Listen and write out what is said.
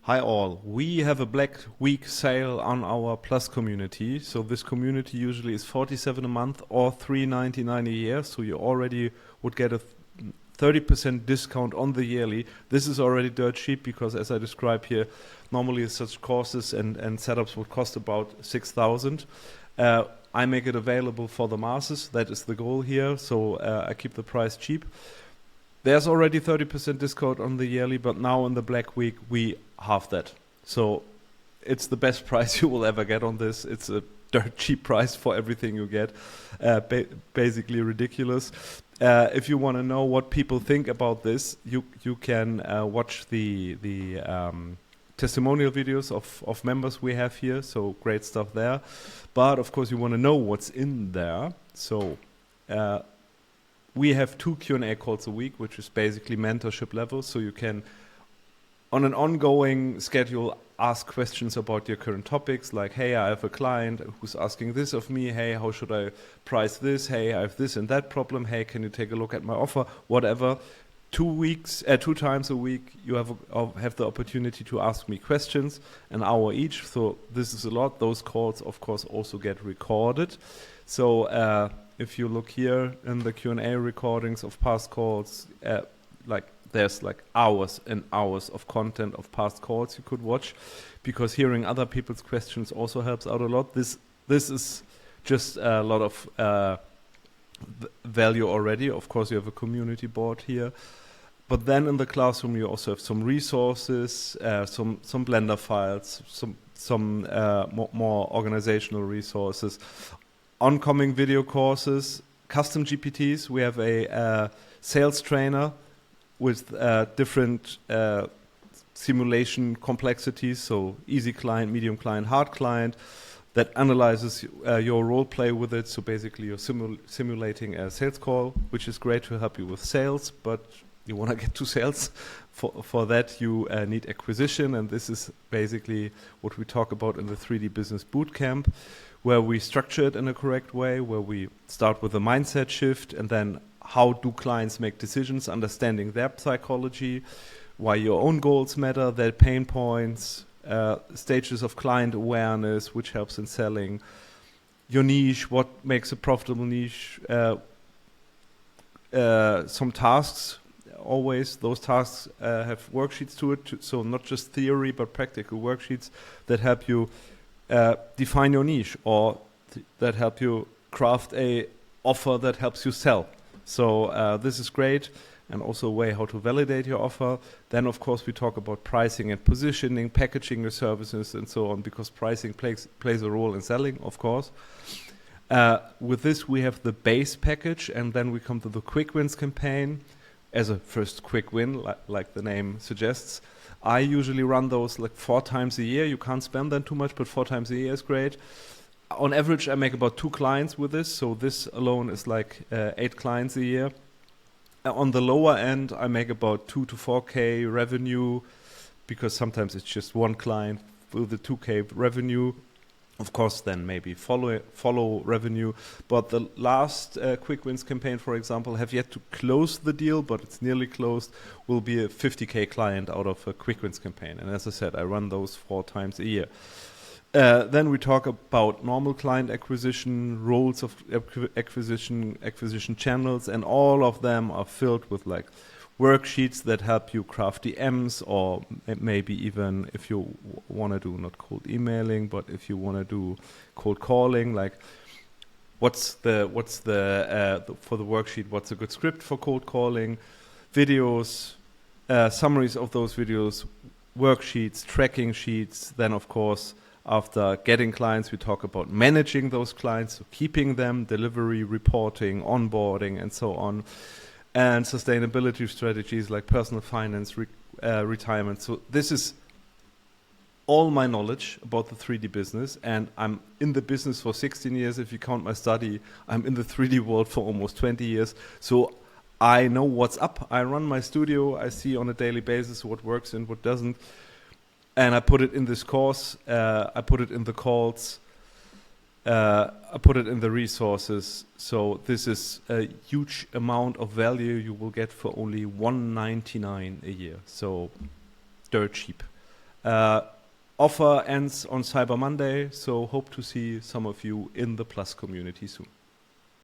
Hi all, we have a Black Week sale on our Plus community. So this community usually is 47 a month or 3.99 a year. So you already would get a 30% discount on the yearly. This is already dirt cheap because, as I described here, normally such courses and setups would cost about 6,000. I make it available for the masses. That is the goal here. So I keep the price cheap. There's already 30% discount on the yearly, but now in the Black Week, we half that. So it's the best price you will ever get on this. It's a dirt cheap price for everything you get. Basically ridiculous. If you want to know what people think about this, you can watch the testimonial videos of members we have here. So great stuff there. But of course, you want to know what's in there. So we have 2 Q&A calls a week, which is basically mentorship level. So you can, on an ongoing schedule, ask questions about your current topics, like, hey, I have a client who's asking this of me. Hey, how should I price this? Hey, I have this and that problem. Hey, can you take a look at my offer? Whatever. 2 times a week, you have the opportunity to ask me questions, an hour each. So this is a lot. Those calls, of course, also get recorded. So if you look here in the Q&A recordings of past calls, there's hours and hours of content of past calls you could watch, because hearing other people's questions also helps out a lot. This is just a lot of value already. Of course, you have a community board here. But then in the classroom, you also have some resources, some Blender files, some more organizational resources, oncoming video courses, custom GPTs. We have a sales trainer with different simulation complexities, so easy client, medium client, hard client, that analyzes your role play with it. So basically you're simulating a sales call, which is great to help you with sales, but you want to get to sales. For that you need acquisition, and this is basically what we talk about in the 3D Business Bootcamp, where we structure it in a correct way, where we start with a mindset shift, and then how do clients make decisions, understanding their psychology, why your own goals matter, their pain points, stages of client awareness, which helps in selling, your niche, what makes a profitable niche, some tasks. Always those tasks have worksheets to it, so not just theory but practical worksheets that help you define your niche, or that help you craft a offer that helps you sell. So this is great, and also a way how to validate your offer. Then of course we talk about pricing and positioning, packaging your services and so on, because pricing plays a role in selling, of course. With this we have the base package, and then we come to the quick wins campaign as a first quick win, like the name suggests. I usually run those 4 times a year. You can't spend them too much, but 4 times a year is great. On average, I make about 2 clients with this. So this alone is 8 clients a year. On the lower end, I make about 2 to 4K revenue, because sometimes it's just one client with the 2K revenue. Of course, then maybe follow revenue. But the last quick wins campaign, for example, have yet to close the deal, but it's nearly closed, will be a 50K client out of a quick wins campaign. And as I said, I run those 4 times a year. Then we talk about normal client acquisition, roles of acquisition channels, and all of them are filled with worksheets that help you craft DMs, or maybe even if you want to do not cold emailing, but if you want to do cold calling, what's the for the worksheet, what's a good script for cold calling, videos, summaries of those videos, worksheets, tracking sheets. Then of course, after getting clients, we talk about managing those clients, so keeping them, delivery, reporting, onboarding, and so on. And sustainability strategies like personal finance, retirement. So this is all my knowledge about the 3D business. And I'm in the business for 16 years. If you count my study, I'm in the 3D world for almost 20 years. So I know what's up. I run my studio. I see on a daily basis what works and what doesn't. And I put it in this course. I put it in the calls. I put it in the resources. So this is a huge amount of value you will get for only $199 a year. So dirt cheap. Offer ends on Cyber Monday, so hope to see some of you in the Plus community soon.